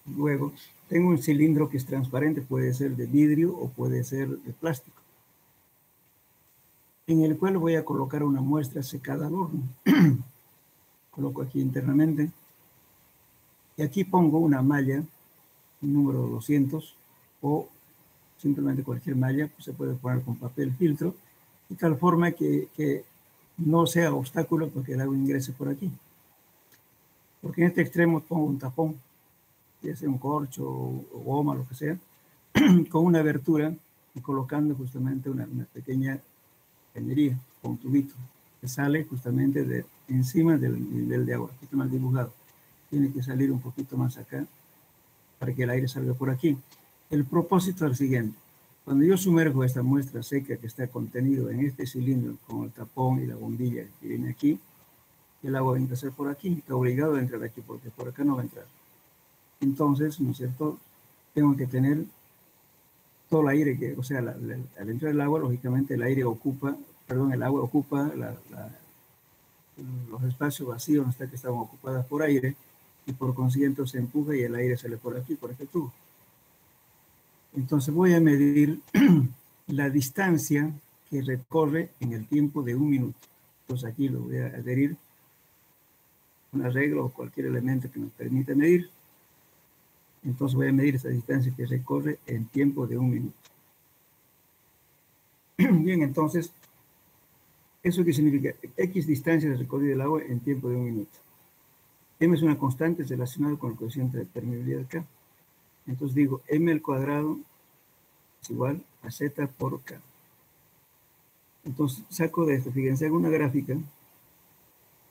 Luego, tengo un cilindro que es transparente, puede ser de vidrio o puede ser de plástico, en el cual voy a colocar una muestra secada al horno. Coloco aquí internamente y aquí pongo una malla número 200 o simplemente cualquier malla, pues se puede poner con papel filtro, de tal forma que no sea obstáculo porque el agua ingrese por aquí. Porque en este extremo pongo un tapón, ya sea un corcho o goma, lo que sea, con una abertura y colocando justamente una pequeña cañería con un tubito que sale justamente de encima del nivel de agua. Aquí está mal dibujado. Tiene que salir un poquito más acá para que el aire salga por aquí. El propósito es el siguiente. Cuando yo sumerjo esta muestra seca que está contenido en este cilindro con el tapón y la bombilla que viene aquí, el agua va a ingresar por aquí, está obligado a entrar aquí porque por acá no va a entrar. Entonces, ¿no es cierto? Tengo que tener todo el aire que, o sea, al entrar el agua, lógicamente el aire ocupa, perdón, el agua ocupa los espacios vacíos hasta que estaban ocupadas por aire y por consiguiente se empuja y el aire sale por aquí, por este tubo. Entonces voy a medir la distancia que recorre en el tiempo de 1 minuto. Entonces aquí lo voy a adherir una regla o cualquier elemento que nos permita medir. Entonces voy a medir esa distancia que recorre en tiempo de 1 minuto. Bien, entonces, ¿eso qué significa? X distancia de recorrido del agua en tiempo de 1 minuto. M es una constante relacionada con el coeficiente de permeabilidad acá. Entonces digo, M al cuadrado es igual a Z por K. Entonces saco de esto, fíjense, hago una gráfica.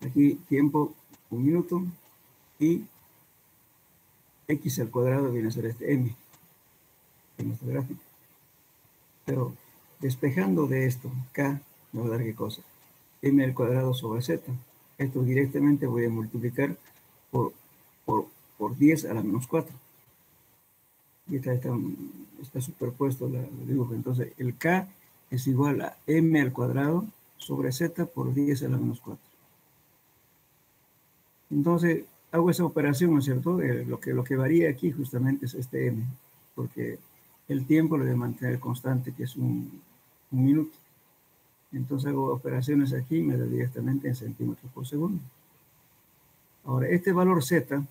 Aquí tiempo 1 minuto y X al cuadrado viene a ser este M en nuestra gráfica. Pero despejando de esto, K me va a dar qué cosa. M al cuadrado sobre Z. Esto directamente voy a multiplicar por, por 10 a la menos 4. Y está superpuesto el dibujo. Entonces, el K es igual a M al cuadrado sobre Z por 10 a la menos 4. Entonces, hago esa operación, ¿no es cierto? Lo que varía aquí justamente es este M, porque el tiempo lo debe mantener constante, que es un minuto. Entonces hago operaciones aquí y me da directamente en centímetros por segundo. Ahora, este valor Z,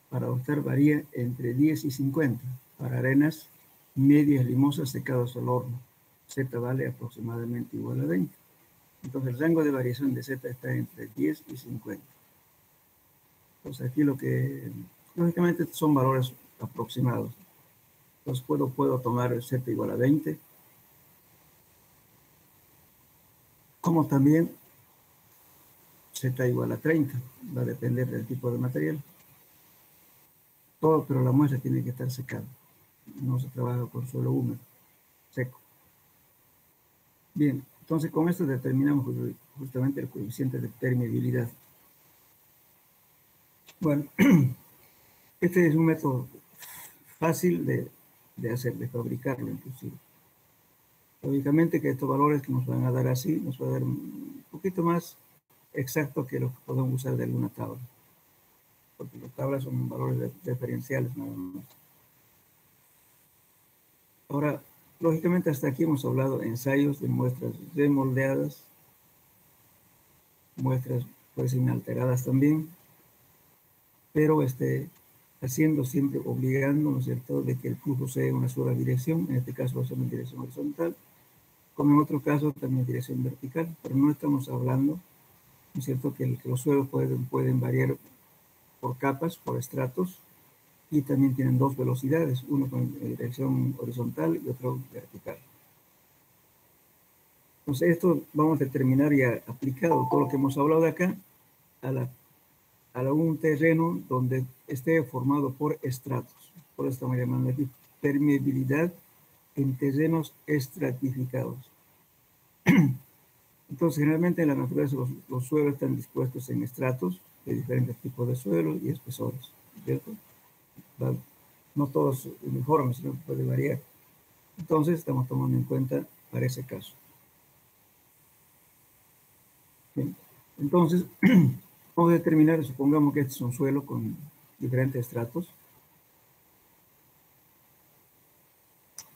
para adoptar, varía entre 10 y 50 para arenas medias limosas secadas al horno. Z vale aproximadamente igual a 20. Entonces el rango de variación de Z está entre 10 y 50. Entonces aquí lo que, lógicamente son valores aproximados. Entonces puedo tomar Z igual a 20, como también Z igual a 30, va a depender del tipo de material. Todo, pero la muestra tiene que estar secada. No se trabaja con suelo húmedo, seco. Bien, entonces con esto determinamos justamente el coeficiente de permeabilidad. Bueno, este es un método fácil de hacer, de fabricarlo inclusive. Lógicamente que estos valores que nos van a dar así, nos va a dar un poquito más exacto que lo que podemos usar de alguna tabla. Porque las tablas son valores referenciales nada más. Ahora, lógicamente hasta aquí hemos hablado de ensayos de muestras remoldeadas, muestras pues inalteradas también, pero haciendo siempre, obligando, ¿no es cierto?, de que el flujo sea en una sola dirección, en este caso va a ser en dirección horizontal, como en otro caso también en dirección vertical, pero no estamos hablando, ¿no es cierto?, que los suelos pueden variar por capas, por estratos, y también tienen dos velocidades, uno en dirección horizontal y otro vertical. Entonces esto vamos a determinar ya aplicado todo lo que hemos hablado de acá a un terreno donde esté formado por estratos. Por eso estamos llamando aquí permeabilidad en terrenos estratificados. Entonces, generalmente en la naturaleza los suelos están dispuestos en estratos de diferentes tipos de suelos y espesores, ¿cierto? No todos uniformes, sino que puede variar. Entonces, estamos tomando en cuenta para ese caso. Bien. Entonces, vamos a determinar, supongamos que este es un suelo con diferentes estratos.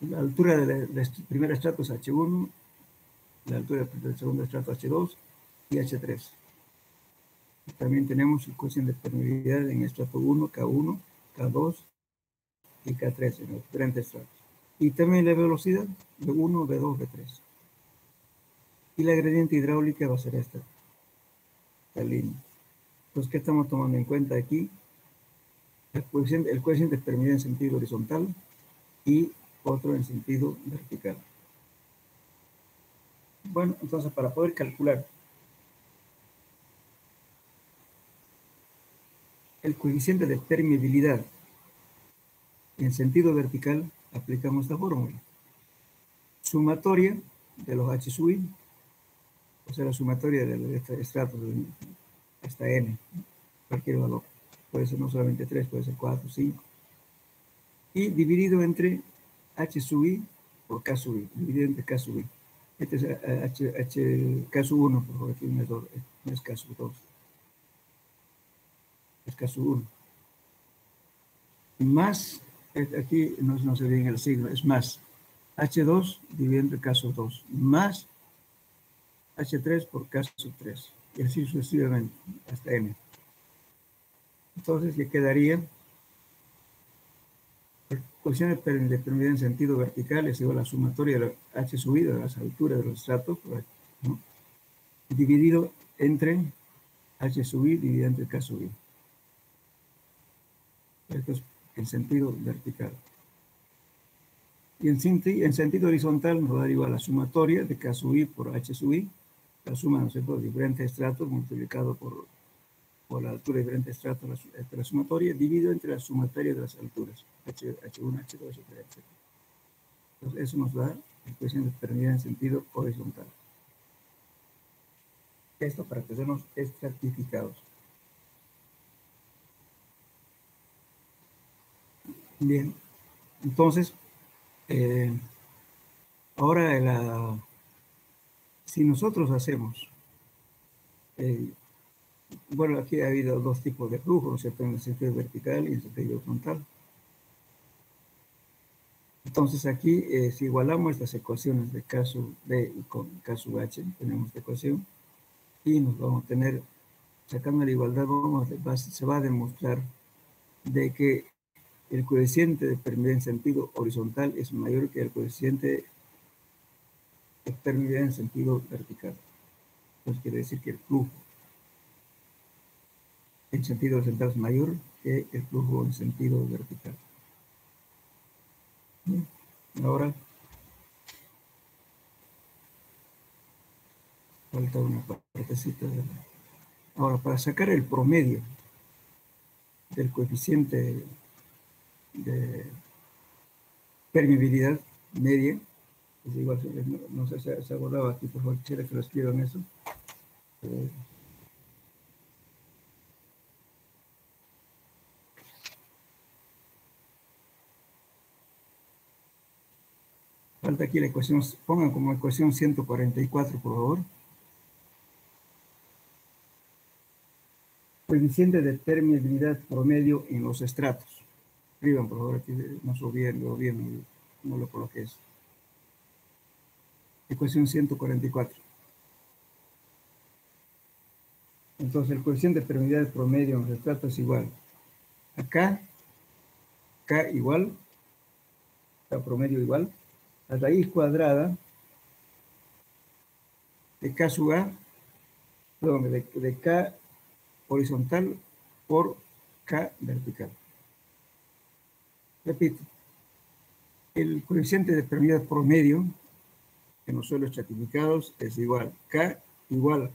La altura del primer estrato es H1, la altura del segundo estrato H2 y H3. También tenemos el coeficiente de permeabilidad en estrato 1, K1, K2 y K3 en los diferentes estratos. Y también la velocidad, B1, B2, B3. Y la gradiente hidráulica va a ser esta línea. Entonces, ¿qué estamos tomando en cuenta aquí? El coeficiente de permeabilidad en sentido horizontal y otro en sentido vertical. Bueno, entonces para poder calcular el coeficiente de permeabilidad en sentido vertical, aplicamos esta fórmula. Sumatoria de los H sub I, o sea, la sumatoria de este estrato hasta N, cualquier valor. Puede ser no solamente 3, puede ser 4, 5. Y dividido entre H sub I por K sub I, dividido entre K sub I. Este es K sub 1, por favor, aquí no es K sub 2. Es K sub 1. Más, aquí no se ve bien el signo, es más H2 dividido entre K sub 2, más H3 por K sub 3, y así sucesivamente, hasta N. Entonces, ya quedaría el coeficiente de permeabilidad en sentido vertical es igual a la sumatoria de la H subida de las alturas de los estratos, ¿no? Dividido entre H sub I dividido entre K sub I. Esto es en sentido vertical. Y en sentido horizontal nos va a dar igual a la sumatoria de K sub I por H sub I, la suma, ¿no es cierto?, de diferentes estratos multiplicado por la altura de diferentes estratos de la sumatoria, dividido entre la sumatoria de las alturas, H1, H2, H3, etc. Entonces, eso nos da el coeficiente de permeabilidad en sentido horizontal. Esto para que seamos estratificados. Bien, entonces, ahora si nosotros hacemos, bueno, aquí ha habido dos tipos de flujo, ¿no es cierto?, en el sentido vertical y en el sentido horizontal. Entonces aquí, si igualamos estas ecuaciones de K sub B y con K sub H, tenemos esta ecuación, y nos vamos a tener, sacando la igualdad, se va a demostrar de que el coeficiente de permeabilidad en sentido horizontal es mayor que el coeficiente de permeabilidad en sentido vertical. Entonces quiere decir que el flujo en sentido horizontal es mayor que el flujo en sentido vertical. Bien. Ahora falta una partecita. Ahora, para sacar el promedio del coeficiente de permeabilidad media, es igual, no sé si se abordaba aquí, por favor, quisiera que lo escriban eso. Falta aquí la ecuación, pongan como ecuación 144, por favor. Coeficiente de permeabilidad promedio en los estratos. Escriban, por favor, aquí no se olviden, no lo coloqué eso. Ecuación 144. Entonces, el coeficiente de permeabilidad promedio en los estratos es igual. Acá, K igual, K promedio igual, la raíz cuadrada de K sub A, perdón, de K horizontal por K vertical. Repito, el coeficiente de permeabilidad promedio en los suelos estratificados es igual K igual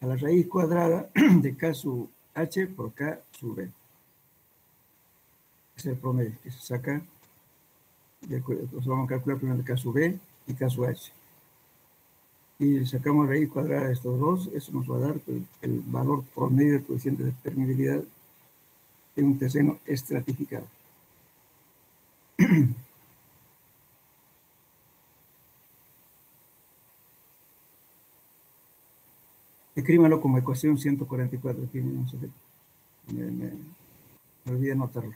a la raíz cuadrada de K sub H por K sub B. Es el promedio que se saca, entonces vamos a calcular primero K sub B y K sub H. Y sacamos raíz cuadrada de estos dos, eso nos va a dar el valor promedio del coeficiente de permeabilidad en un terreno estratificado. Escríbanlo como ecuación 144, aquí no sé, me olvidé anotarlo.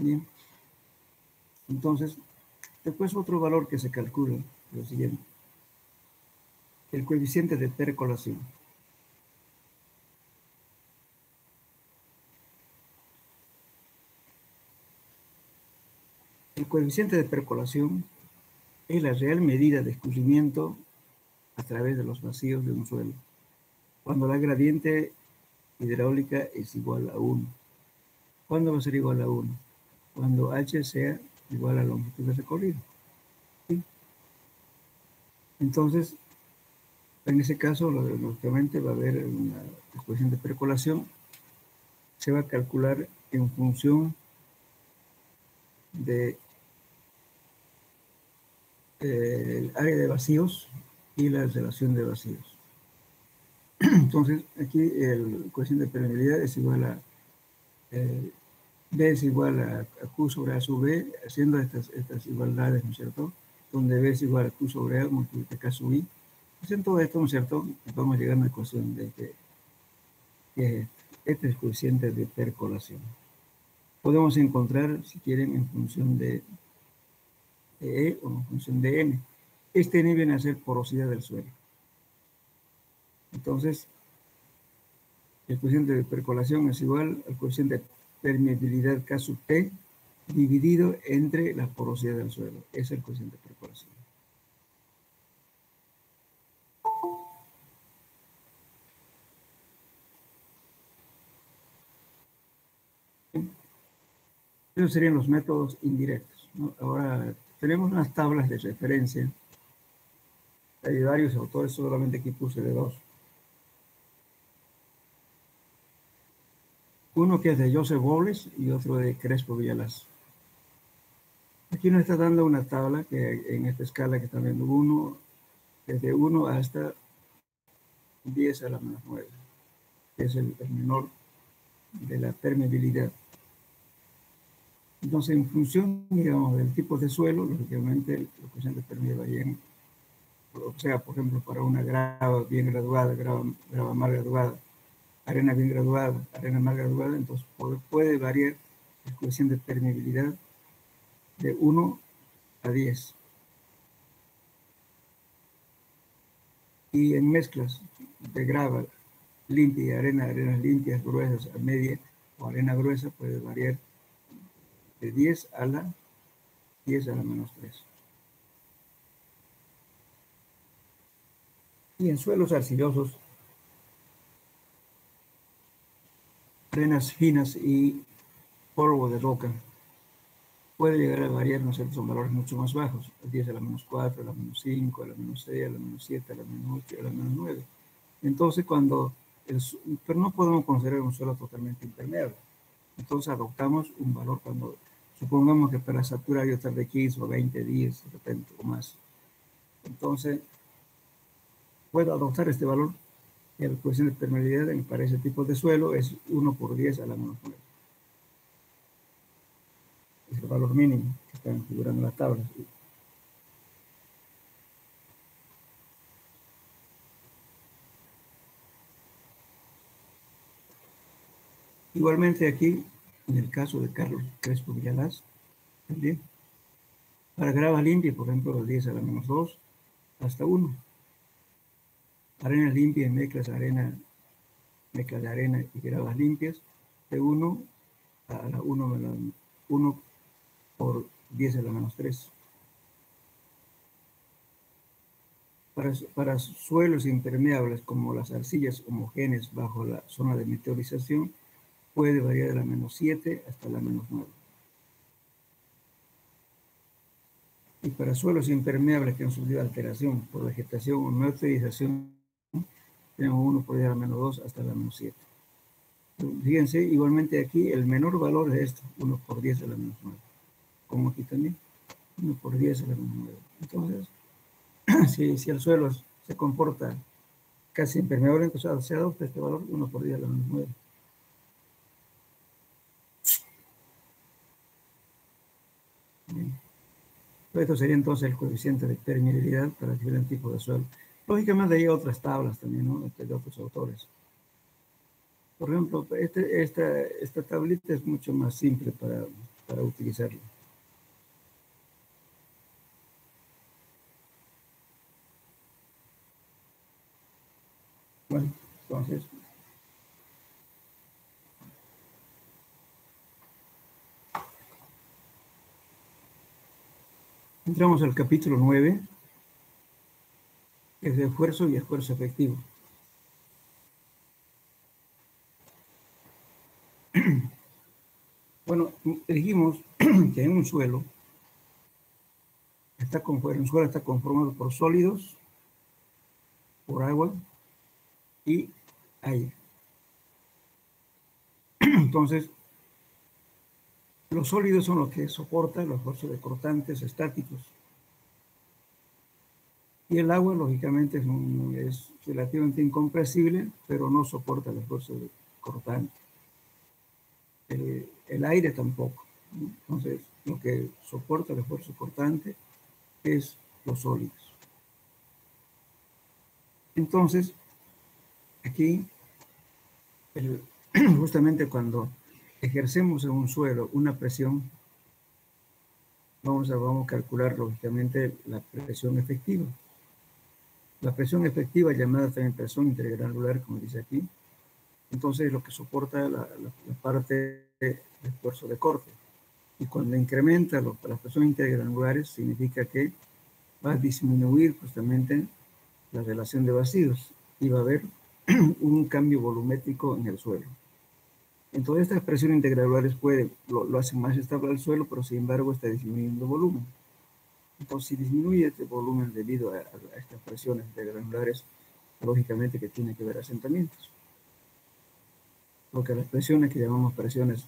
Bien. Entonces, después otro valor que se calcula es lo siguiente. El coeficiente de percolación. El coeficiente de percolación es la real medida de escurrimiento a través de los vacíos de un suelo, cuando la gradiente hidráulica es igual a 1. ¿Cuándo va a ser igual a 1? Cuando h sea igual a la longitud de recorrido. ¿Sí? Entonces, en ese caso, lógicamente va a haber una coeficiente de percolación. Se va a calcular en función de el área de vacíos y la relación de vacíos. Entonces, aquí el coeficiente de permeabilidad es igual a B es igual a Q sobre A sub B, haciendo estas igualdades, ¿no es cierto? Donde B es igual a Q sobre A multiplicado K sub I. Haciendo todo esto, ¿no es cierto? Vamos llegando a la ecuación de que este es el coeficiente de percolación. Podemos encontrar, si quieren, en función de E o en función de N. Este N viene a ser porosidad del suelo. Entonces, el coeficiente de percolación es igual al coeficiente de permeabilidad K sub T dividido entre la porosidad del suelo. Ese es el coeficiente de percolación. Esos serían los métodos indirectos, ¿no? Ahora, tenemos unas tablas de referencia. Hay varios autores, solamente aquí puse de 2. Uno que es de Joseph Wallace y otro de Crespo Villalaz. Aquí nos está dando una tabla que en esta escala que están viendo, desde 1 hasta 10 a la menos 9, que es el menor de la permeabilidad. Entonces, en función, digamos, del tipo de suelo, lógicamente, el coeficiente de permeabilidad varía. O sea, por ejemplo, para una grava bien graduada, grava mal graduada, arena bien graduada, arena mal graduada, entonces puede variar el coeficiente de permeabilidad de 1 a 10. Y en mezclas de grava limpia y arenas limpias, gruesas, a media o arena gruesa, puede variar de 10 a la menos 3. Y en suelos arcillosos, arenas finas y polvo de roca, puede llegar a variar, ¿no es cierto? Son valores mucho más bajos, el 10 a la menos 4, a la menos 5, a la menos 6, a la menos 7, a la menos 8, a la menos 9. Entonces, pero no podemos considerar un suelo totalmente impermeable. Entonces adoptamos un valor cuando, supongamos que para saturar yo tardé 15 o 20 días, de repente, o más. Entonces, puedo adoptar este valor, que la coeficiente de permeabilidad para ese tipo de suelo es 1 por 10 a la menos 9. Es el valor mínimo que están figurando en las tablas. Igualmente aquí, en el caso de Carlos Crespo Villalaz, también, para grava limpia, por ejemplo, de 10 a la menos 2 hasta 1. Arena limpia y mezclas de arena y gravas limpias, de 1 a la 1 por 10 a la menos 3. Para suelos impermeables como las arcillas homogéneas bajo la zona de meteorización, puede variar de la menos 7 hasta la menos 9. Y para suelos impermeables que han sufrido alteración por vegetación o meteorización, tenemos 1 por 10 a la menos 2 hasta la menos 7. Fíjense, igualmente aquí el menor valor de esto, 1 por 10 a la menos 9. Como aquí también, 1 por 10 a la menos 9. Entonces, si el suelo se comporta casi impermeable, entonces se adopta este valor 1 por 10 a la menos 9. Bien. Esto sería entonces el coeficiente de permeabilidad para diferentes tipos de suelo. Lógicamente hay otras tablas también, ¿no? De otros autores. Por ejemplo, esta tablita es mucho más simple para para utilizarlo. Bueno, entonces, entramos al capítulo 9, que es de esfuerzo y esfuerzo efectivo. Bueno, dijimos que en un suelo está conformado por sólidos, por agua y aire. Entonces, los sólidos son los que soportan los esfuerzos de cortantes estáticos. Y el agua, lógicamente, es relativamente incompresible, pero no soporta el esfuerzo de cortante. El aire tampoco, ¿no? Entonces, lo que soporta el esfuerzo cortante es los sólidos. Entonces, aquí, justamente cuando ejercemos en un suelo una presión, vamos a calcular lógicamente la presión efectiva. La presión efectiva, llamada también presión intergranular, como dice aquí, entonces es lo que soporta la parte de esfuerzo de corte. Y cuando incrementa las presiones intergranulares, significa que va a disminuir justamente la relación de vacíos y va a haber un cambio volumétrico en el suelo. Entonces estas presiones intergranulares lo hacen más estable al suelo, pero sin embargo está disminuyendo el volumen. Entonces si disminuye este volumen debido a estas presiones intergranulares, lógicamente que tiene que haber asentamientos. Porque las presiones que llamamos presiones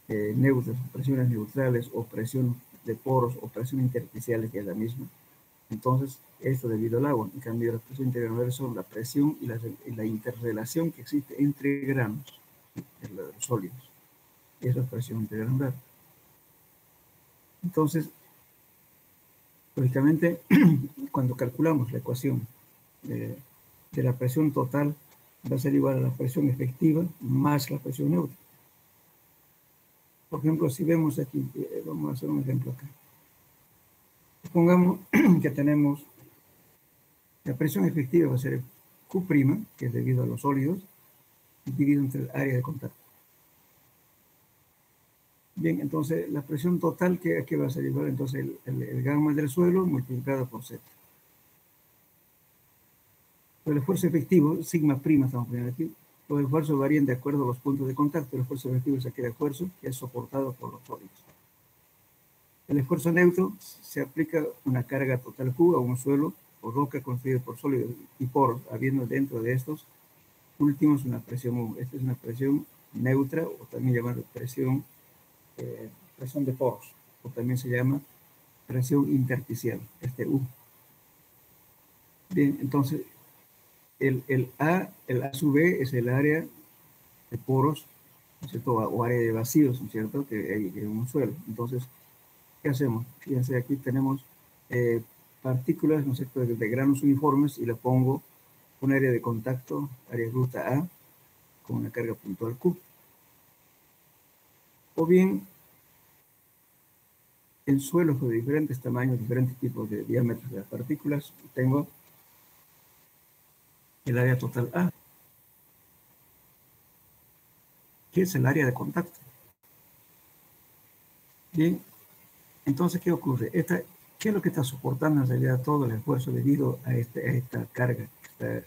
neutras, presiones neutrales o presión de poros o presión intersticiales, que es la misma, entonces esto debido al agua. En cambio, las presiones intergranulares son la presión y la interrelación que existe entre granos de los sólidos. Esa es presión intergranular. Entonces, lógicamente, cuando calculamos la ecuación de la presión total, va a ser igual a la presión efectiva más la presión neutra. Por ejemplo, si vemos aquí, vamos a hacer un ejemplo acá. Supongamos que tenemos la presión efectiva va a ser Q', que es debido a los sólidos, dividido entre el área de contacto. Bien, entonces la presión total que va a ser igual, entonces el gamma del suelo multiplicado por Z. El esfuerzo efectivo, sigma prima, estamos poniendo aquí, los esfuerzos varían de acuerdo a los puntos de contacto. El esfuerzo efectivo es aquel esfuerzo que es soportado por los sólidos. El esfuerzo neutro se aplica una carga total Q a un suelo o roca construido por sólidos y poros, habiendo dentro de estos últimos una presión U. Esta es una presión neutra, o también llamada presión de poros, o también se llama presión intersticial, U. Bien, entonces el A sub B es el área de poros, ¿no es cierto? O área de vacíos, ¿no es cierto?, que hay en un suelo. Entonces, ¿qué hacemos? Fíjense, aquí tenemos partículas, ¿no es cierto?, de granos uniformes, y le pongo un área de contacto, área ruta A, con una carga puntual Q. O bien, en suelos de diferentes tamaños, diferentes tipos de diámetros de las partículas, tengo el área total A, que es el área de contacto. Bien, entonces, ¿qué ocurre? ¿Qué es lo que está soportando en realidad todo el esfuerzo debido a esta carga que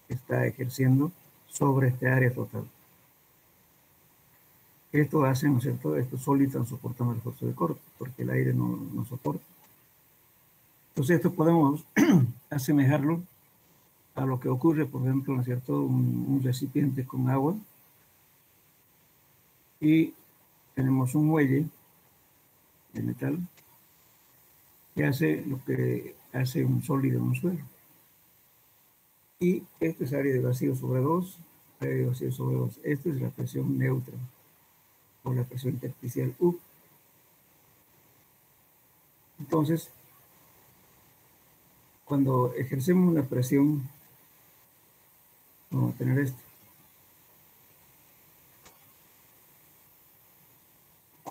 está ejerciendo sobre este área total? Esto hace, ¿no es cierto?, estos sólidos están soportando el esfuerzo de corte, porque el aire no soporta. Entonces, esto podemos asemejarlo a lo que ocurre, por ejemplo, ¿no es cierto?, un recipiente con agua, y tenemos un muelle de metal que hace lo que hace un sólido en un suelo. Y esto es área de vacío sobre 2, área de vacío sobre 2. Esta es la presión neutra, o la presión intersticial U. Entonces, cuando ejercemos una presión, vamos a tener esto.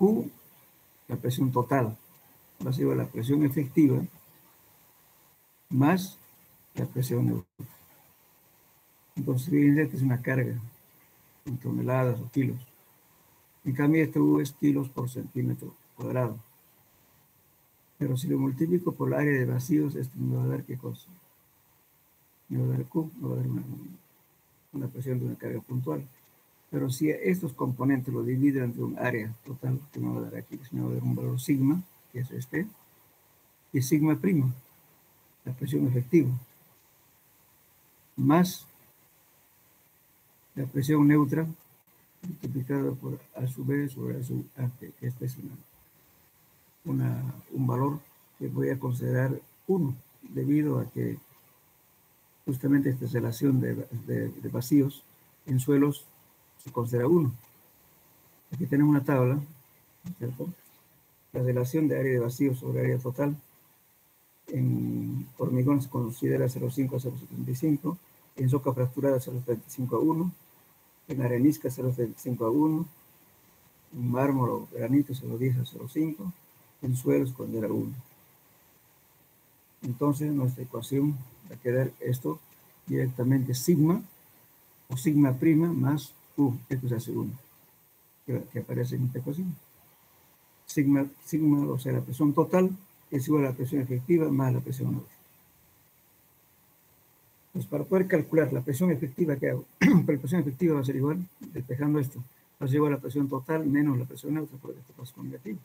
Q, la presión total, va a ser la presión efectiva más la presión neutra. Entonces, fíjense que es una carga en toneladas o kilos. En cambio, este U es kilos por centímetro cuadrado. Pero si lo multiplico por el área de vacíos, esto me va a dar ¿qué cosa? Me va a dar Q, me va a dar una presión de una carga puntual. Pero si estos componentes lo divido entre un área total, que me va a dar aquí, me va a dar un valor sigma, que es este, y sigma prima, la presión efectiva, más la presión neutra, multiplicada por A sub B sobre A sub A, que este es un valor que voy a considerar 1, debido a que justamente esta relación de vacíos en suelos se considera 1. Aquí tenemos una tabla, ¿cierto? La relación de área de vacíos sobre área total. En hormigón se considera 0,5 a 0,75, en soca fracturada 0,35 a 1, en arenisca 0,35 a 1, en mármol o granito 0,10 a 0,5, en suelos cuando era 1. Entonces nuestra ecuación va a quedar esto directamente sigma o sigma prima más U, esto se hace 1, que aparece en esta ecuación. Sigma, o sea, la presión total es igual a la presión efectiva más la presión neutra. Pues para poder calcular la presión efectiva que hago, la presión efectiva va a ser igual, despejando esto, va a ser igual a la presión total menos la presión neutra, porque esto pasa con negativo.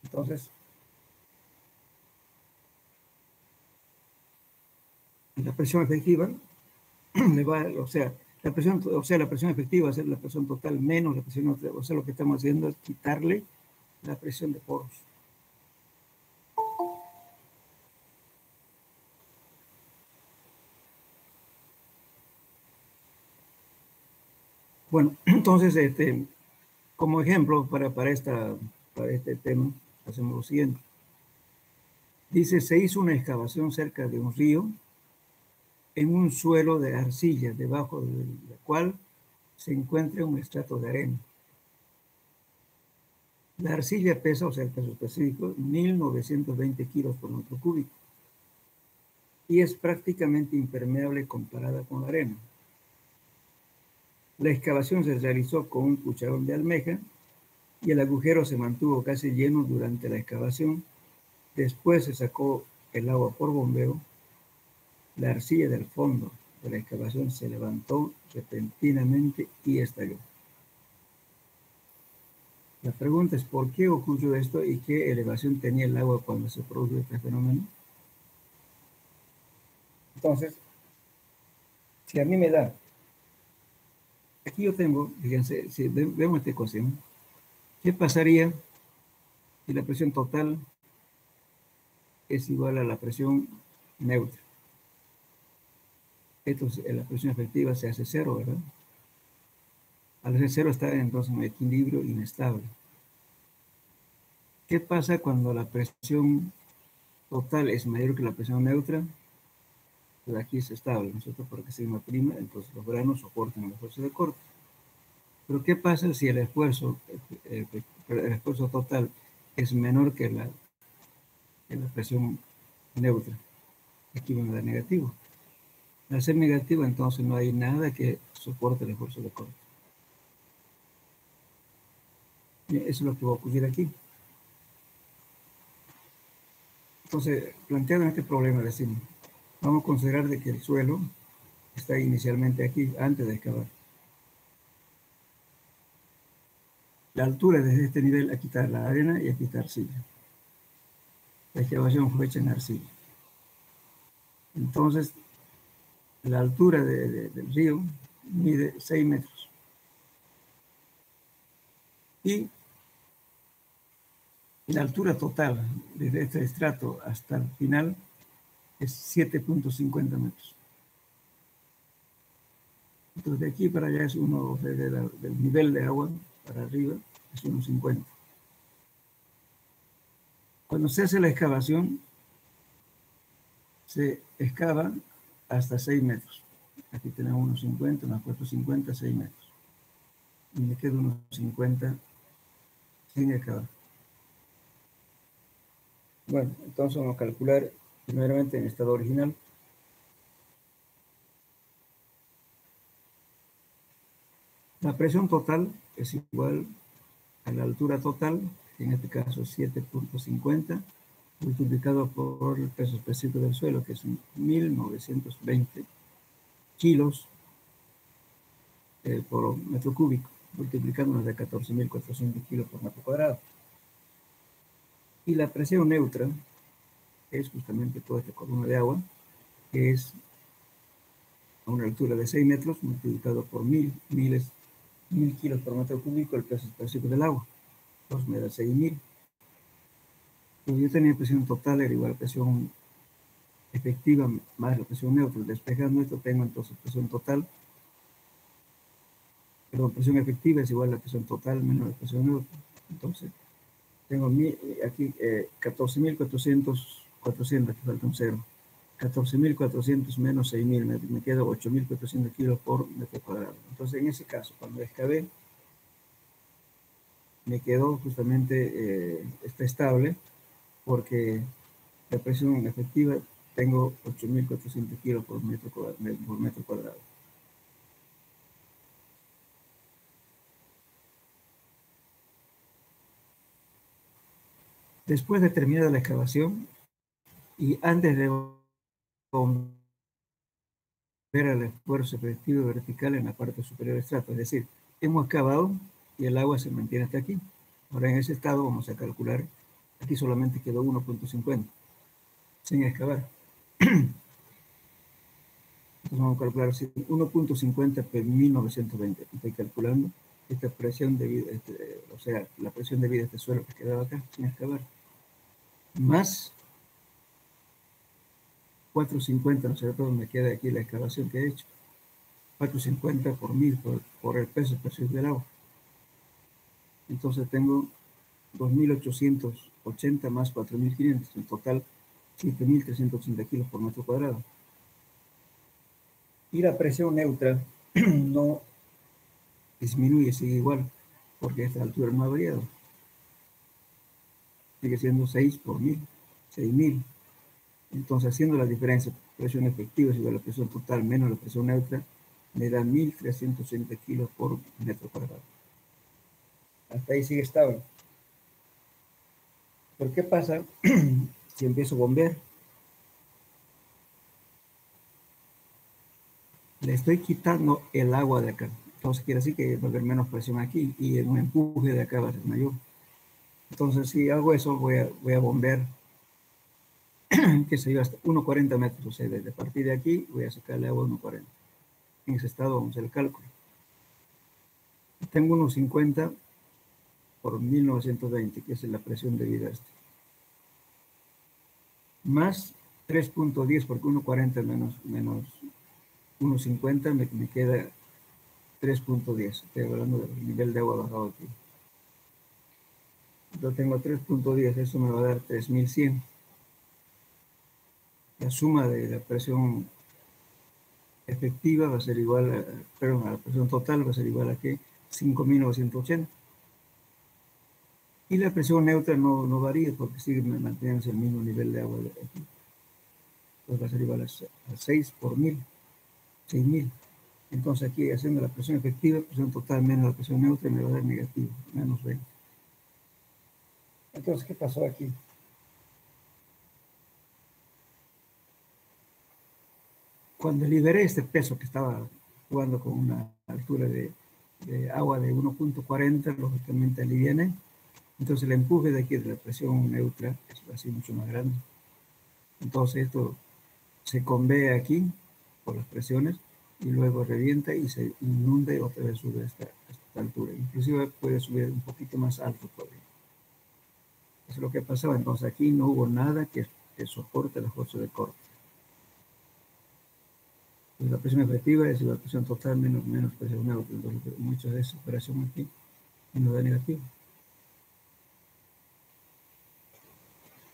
Entonces, la presión efectiva le va, o sea, la presión efectiva va a ser la presión total menos la presión neutra. O sea, lo que estamos haciendo es quitarle la presión de poros. Bueno, entonces, como ejemplo para este tema, hacemos lo siguiente. Dice, se hizo una excavación cerca de un río en un suelo de arcilla, debajo de la cual se encuentra un estrato de arena. La arcilla pesa, o sea, el peso específico, 1920 kilos por metro cúbico y es prácticamente impermeable comparada con la arena. La excavación se realizó con un cucharón de almeja y el agujero se mantuvo casi lleno durante la excavación. Después se sacó el agua por bombeo. La arcilla del fondo de la excavación se levantó repentinamente y estalló. La pregunta es, ¿por qué ocurrió esto y qué elevación tenía el agua cuando se produjo este fenómeno? Entonces, si a mí me da, aquí yo tengo, fíjense, si vemos esta ecuación, ¿qué pasaría si la presión total es igual a la presión neutra? La presión efectiva se hace cero, ¿verdad? Al hacer cero está entonces en un equilibrio inestable. ¿Qué pasa cuando la presión total es mayor que la presión neutra? Pues aquí es estable, ¿no es cierto? Porque sigma prima, entonces los granos soportan el esfuerzo de corte. Pero ¿qué pasa si el esfuerzo total es menor que la presión neutra? Aquí va a dar negativo. Al ser negativo, entonces no hay nada que soporte el esfuerzo de corte. Eso es lo que va a ocurrir aquí. Entonces, planteado en este problema, decimos, vamos a considerar de que el suelo está inicialmente aquí, antes de excavar. La altura desde este nivel, aquí está la arena y aquí está arcilla. La excavación fue hecha en arcilla. Entonces, la altura del río mide 6 metros. Y la altura total desde este estrato hasta el final es 7.50 metros. Entonces, de aquí para allá es del nivel de agua para arriba es 1.50. Cuando se hace la excavación, se excava hasta 6 metros. Aquí tenemos 1.50, más 4.50, 6 metros. y me quedo unos 50 sin excavar. Bueno, entonces vamos a calcular primeramente en estado original. La presión total es igual a la altura total, que en este caso es 7.50, multiplicado por el peso específico del suelo, que es 1920 kilos por metro cúbico, multiplicándonos de 14.400 kilos por metro cuadrado. Y la presión neutra es justamente toda esta columna de agua, que es a una altura de 6 metros, multiplicado por 1.000 kilos por metro cúbico, el peso específico del agua. Entonces me da 6.000. Pero yo tenía presión total, era igual a presión efectiva más la presión neutra. Despejando esto, tengo entonces presión total. Perdón, presión efectiva es igual a la presión total menos la presión neutra. Entonces, tengo aquí 14.400, aquí falta un cero. 14.400 menos 6.000, me queda 8.400 kilos por metro cuadrado. Entonces, en ese caso, cuando excavé, me quedó justamente, está estable, porque la presión efectiva tengo 8.400 kilos por metro cuadrado. Después de terminada la excavación y antes de ver el esfuerzo efectivo vertical en la parte superior del estrato, es decir, hemos excavado y el agua se mantiene hasta aquí. Ahora en ese estado vamos a calcular, aquí solamente quedó 1.50 sin excavar. Entonces vamos a calcular 1.50 por 1920. Estoy calculando esta presión debida, o sea, la presión debida a este suelo que quedaba acá sin excavar, más 450, ¿no es cierto? Me queda aquí la excavación que he hecho. 450 por 1000 por el peso específico del agua. Entonces tengo 2.880 más 4.500, en total 7.380 kilos por metro cuadrado. Y la presión neutra no disminuye, sigue igual, porque esta altura no ha variado. Sigue siendo 6 por 1000, 6.000. Entonces, haciendo la diferencia, presión efectiva es igual a la presión total menos la presión neutra, me da 1.380 kilos por metro cuadrado. Hasta ahí sigue estable. ¿Por qué pasa si empiezo a bombear? Le estoy quitando el agua de acá. Entonces quiere decir que va a haber menos presión aquí y un empuje de acá va a ser mayor. Entonces si hago eso, voy a bombear, que se iba hasta 1,40 metros. O sea, desde partir de aquí voy a sacarle agua a 1,40. En ese estado vamos a hacer el cálculo. Tengo 1,50 por 1920, que es la presión debida a este. Más 3.10, porque 1,40 menos 1,50 me queda 3.10. Estoy hablando del nivel de agua bajado aquí. Yo tengo 3.10, eso me va a dar 3.100. La suma de la presión efectiva va a ser igual a, perdón, a la presión total va a ser igual a que 5.980. Y la presión neutra no varía porque sigue manteniéndose el mismo nivel de agua de aquí. Entonces va a ser igual a 6 por 1000, 6.000. Entonces aquí haciendo la presión efectiva, presión total menos la presión neutra me va a dar negativo, menos 20. Entonces, ¿qué pasó aquí? Cuando liberé este peso que estaba jugando con una altura de agua de 1.40, lógicamente aliviané. Entonces el empuje de aquí de la presión neutra es así mucho más grande. Entonces esto se convee aquí por las presiones y luego revienta y se inunda y otra vez sube a esta altura. Inclusive puede subir un poquito más alto todavía. Eso es lo que pasaba. Entonces aquí no hubo nada que soporte la fuerza de corte. Pues la presión efectiva es la presión total menos presión neutra. Entonces mucha de esa operación aquí nos da negativo.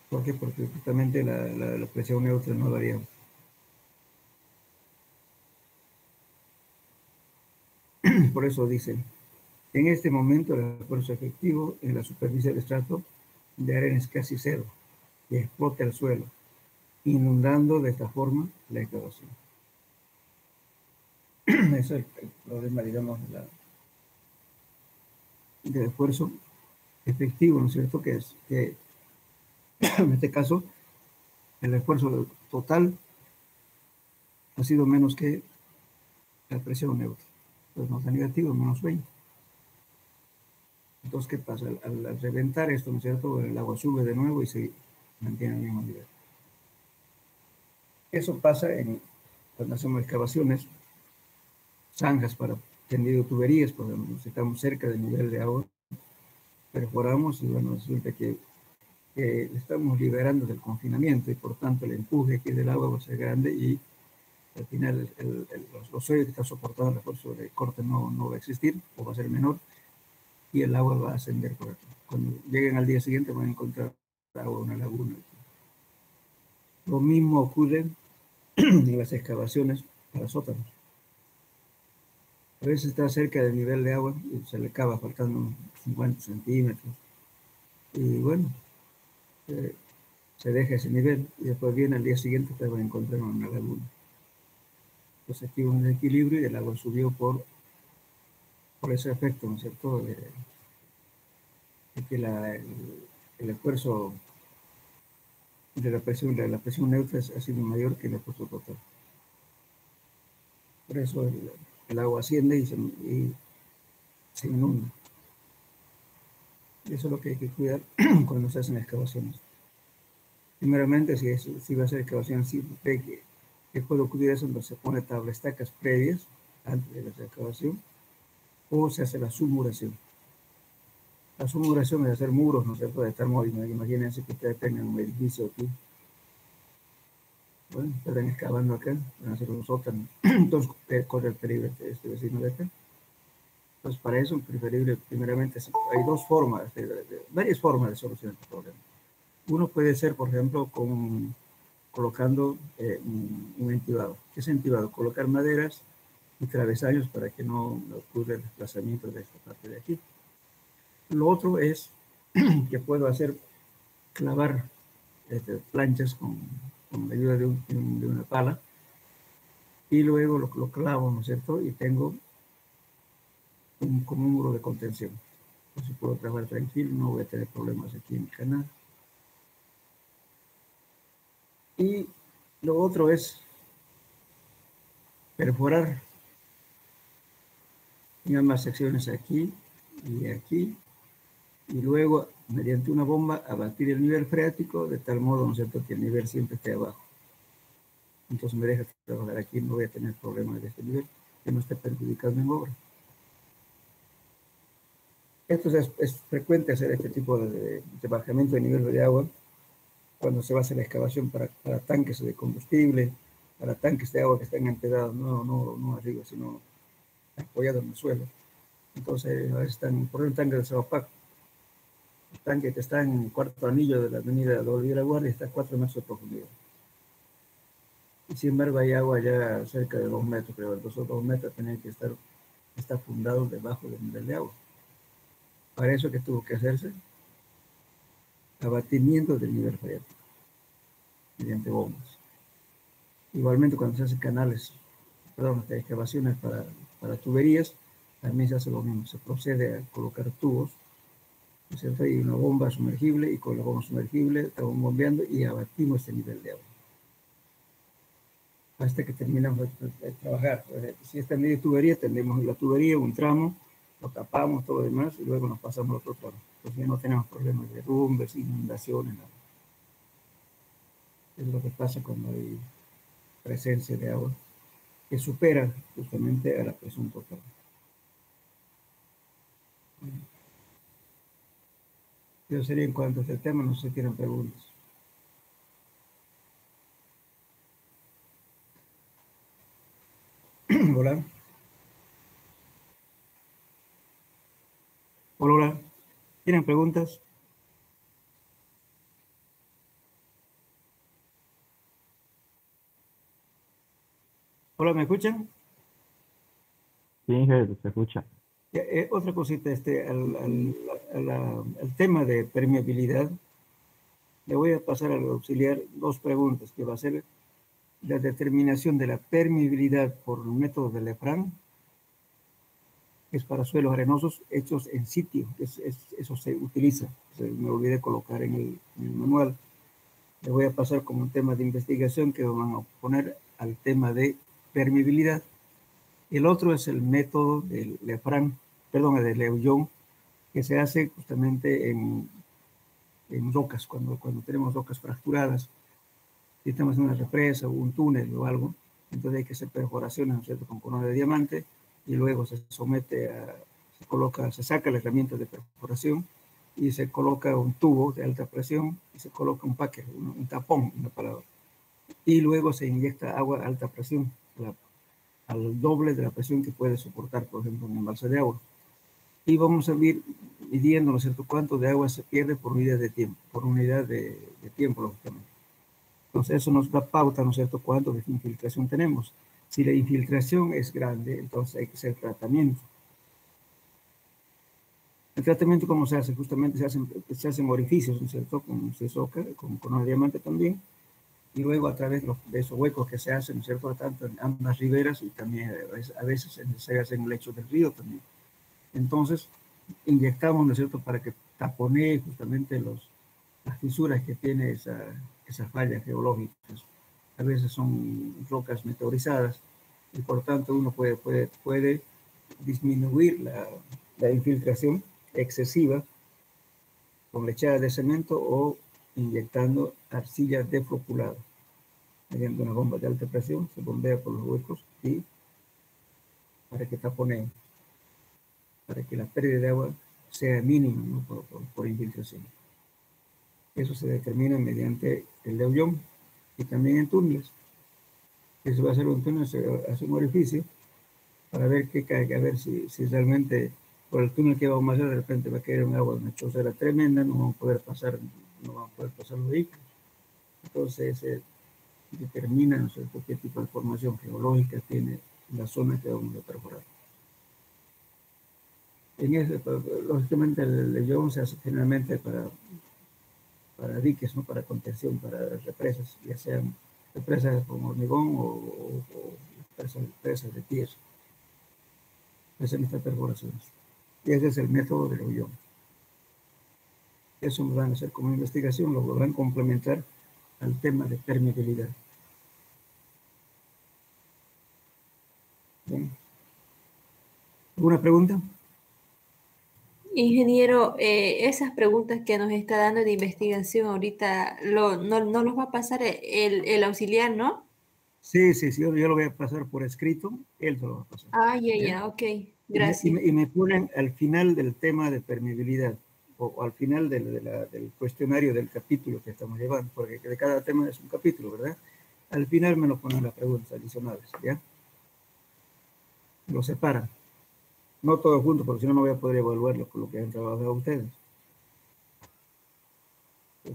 ¿Por qué? Porque justamente la presión neutra no varía. Por eso dice, En este momento el esfuerzo efectivo en la superficie del estrato de arena es casi cero y explota el suelo, inundando de esta forma la excavación. Ese es el problema, digamos, del esfuerzo efectivo, ¿no es cierto? Que es que en este caso el esfuerzo total ha sido menos que la presión neutra. Pues nota negativo, menos 20. Entonces, ¿qué pasa? Al reventar esto, ¿no es cierto? El agua sube de nuevo y se mantiene al mismo nivel. Eso pasa cuando hacemos excavaciones, zanjas para tendido de tuberías, por ejemplo, si estamos cerca del nivel de agua, perforamos y bueno, resulta que estamos liberando del confinamiento y por tanto el empuje que del agua va a ser grande y al final los suelos que están soportando el esfuerzo de corte no va a existir o va a ser menor y el agua va a ascender por aquí. Cuando lleguen al día siguiente van a encontrar agua en una laguna. Lo mismo ocurre en las excavaciones para sótanos. A veces está cerca del nivel de agua y se le acaba faltando 50 centímetros. Y bueno, se deja ese nivel y después viene al día siguiente te van a encontrar una laguna. Entonces aquí hubo un desequilibrio y el agua subió por ese efecto, ¿no es cierto? De que el esfuerzo de la presión neutra ha sido mayor que el esfuerzo total. Por eso el agua asciende y se inunda. Y eso es lo que hay que cuidar cuando se hacen excavaciones. Primeramente, si va a ser excavación, sí, que puede ocurrir eso cuando se pone tablestacas previas antes de la excavación o se hace la submuración. La submuración es hacer muros, ¿no es cierto? De estar moviendo. Imagínense que ustedes tengan un edificio aquí. Bueno, están excavando acá, van a hacer un sótano. Entonces, corre el peligro este vecino de acá. Entonces, para eso, preferible, primeramente, hay dos formas, varias formas de solucionar este problema. Uno puede ser, por ejemplo, colocando un entibado. ¿Qué es entibado? Colocar maderas y travesaños para que no ocurra el desplazamiento de esta parte de aquí. Lo otro es que puedo hacer clavar planchas con la ayuda de una pala y luego lo clavo, ¿no es cierto? Y tengo como un muro de contención. Así puedo trabajar tranquilo, no voy a tener problemas aquí en el canal. Y lo otro es perforar en ambas secciones aquí y aquí, y luego, mediante una bomba, abatir el nivel freático de tal modo, ¿no es cierto?, que el nivel siempre esté abajo. Entonces me deja trabajar aquí, no voy a tener problemas de este nivel, que no esté perjudicando mi obra. Esto es frecuente hacer este tipo de bajamiento de nivel de agua cuando se va a hacer la excavación para tanques de combustible, para tanques de agua que están empedrados, no arriba, sino apoyados en el suelo. Entonces, a veces están, por ejemplo, el tanque de Zapapaco, el tanque que está en el cuarto anillo de la avenida Dolby de la Guardia está a 4 metros de profundidad. Y sin embargo, hay agua ya cerca de 2 metros, pero los 2 metros tienen que estar fundados debajo del nivel de agua. Para eso que tuvo que hacerse abatimiento del nivel freático mediante bombas. Igualmente cuando se hacen excavaciones para tuberías, también se hace lo mismo, se procede a colocar tubos, ¿no es cierto? Hay una bomba sumergible y con la bomba sumergible estamos bombeando y abatimos este nivel de agua. Hasta que terminamos de trabajar. Si está en medio de tubería, tendemos la tubería, un tramo, lo tapamos, todo lo demás, y luego nos pasamos al otro tramo. Entonces ya no tenemos problemas de derrumbes, inundaciones, nada. Es lo que pasa cuando hay presencia de agua que supera justamente a la presión total. Eso sería en cuanto a este tema, no sé si tienen preguntas. Hola. Hola. ¿Tienen preguntas? Hola, ¿me escuchan? Sí, Ingrid, se escucha. Otra cosita, al tema de permeabilidad, le voy a pasar al auxiliar dos preguntas, que va a ser la determinación de la permeabilidad por el método de Lefranc, que es para suelos arenosos hechos en sitio, eso se utiliza, me olvidé colocar en el manual. Le voy a pasar como un tema de investigación que van a poner al tema de permeabilidad. El otro es el método de Lefranc, perdón, de Leuillon, que se hace justamente en rocas, cuando tenemos rocas fracturadas, si estamos en una represa o un túnel o algo, entonces hay que hacer perforaciones, ¿no es cierto?, con corona de diamante, y luego se somete se saca la herramienta de perforación y se coloca un tubo de alta presión y se coloca un packer, un tapón, una palabra, y luego se inyecta agua a alta presión, al doble de la presión que puede soportar, por ejemplo, un embalse de agua. Y vamos a ir midiendo, ¿no es cierto?, cuánto de agua se pierde por unidad de tiempo, lógicamente. Entonces eso nos da pauta, ¿no es cierto?, cuánto de infiltración tenemos. Si la infiltración es grande, entonces hay que hacer tratamiento. El tratamiento, ¿cómo se hace? Justamente se hacen orificios, ¿no es cierto?, se soca, con corona de diamante también, y luego a través de esos huecos que se hacen, ¿no es cierto?, tanto en ambas riberas y también a veces se hacen en lechos del río también. Entonces, inyectamos, ¿no es cierto?, para que taponee justamente las fisuras que tiene esas fallas geológicas. A veces son rocas meteorizadas y por tanto uno puede disminuir la infiltración excesiva con lechada de cemento o inyectando arcilla defloculada. Mediante una bomba de alta presión se bombea por los huecos y para que taponee, para que la pérdida de agua sea mínima, ¿no?, por infiltración. Eso se determina mediante el Leuillon y también en túneles. Si se va a hacer un túnel, se hace un orificio para ver qué cae, a ver si realmente por el túnel que vamos a hacer de repente va a caer un agua, una chozera tremenda, no van a poder pasar los vehículos. Entonces se determina, ¿no es cierto?, qué tipo de formación geológica tiene la zona que vamos a perforar. En ese, lógicamente, el Leuillon se hace generalmente para diques, ¿no?, para contención, para represas, ya sean represas con hormigón o presas de tierra. Hacen estas perforaciones. Y ese es el método del Leuillon. Eso lo van a hacer como investigación, lo van a complementar al tema de permeabilidad. Bien. ¿Alguna pregunta? Ingeniero, esas preguntas que nos está dando de investigación ahorita, no los va a pasar el auxiliar, ¿no? Sí, yo lo voy a pasar por escrito, él se lo va a pasar. Ah, ¿Ya? ok, Y gracias. me ponen al final del tema de permeabilidad, o al final del cuestionario del capítulo que estamos llevando, porque de cada tema es un capítulo, ¿verdad? Al final me lo ponen las preguntas adicionales, ¿ya? Lo separan. No todo junto, porque si no, no voy a poder evaluarlo con lo que han trabajado ustedes.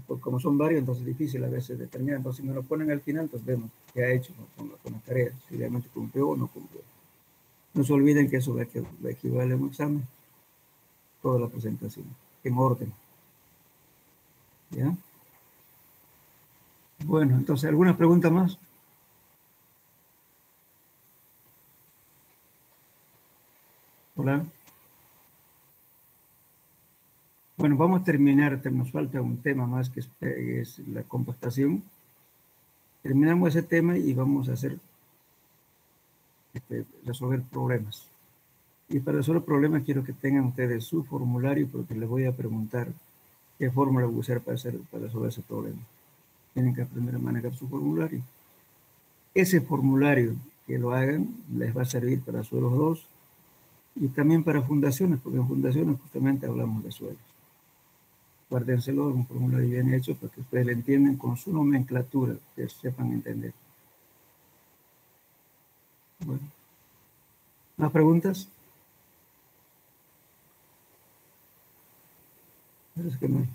Pues como son varios, entonces es difícil a veces determinar. Entonces, si me lo ponen al final, pues vemos qué ha hecho con las tareas, si realmente cumplió o no cumplió. No se olviden que eso equivale a un examen, toda la presentación, en orden. ¿Ya? Bueno, entonces, ¿alguna pregunta más? Hola. Bueno, vamos a terminar, nos falta un tema más que es la compactación. Terminamos ese tema y vamos a resolver problemas. Y para resolver problemas quiero que tengan ustedes su formulario porque les voy a preguntar qué fórmula voy a usar para resolver ese problema. Tienen que aprender a manejar su formulario. Ese formulario que lo hagan les va a servir para suelos 2 y también para fundaciones, porque en fundaciones justamente hablamos de suelos. Guárdenselo, un formulario bien hecho para que ustedes lo entiendan con su nomenclatura, que sepan entender. Bueno, ¿más preguntas? Parece que no hay.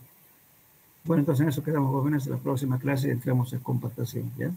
Bueno, entonces en eso quedamos jóvenes. En la próxima clase entramos en compactación, ¿ya?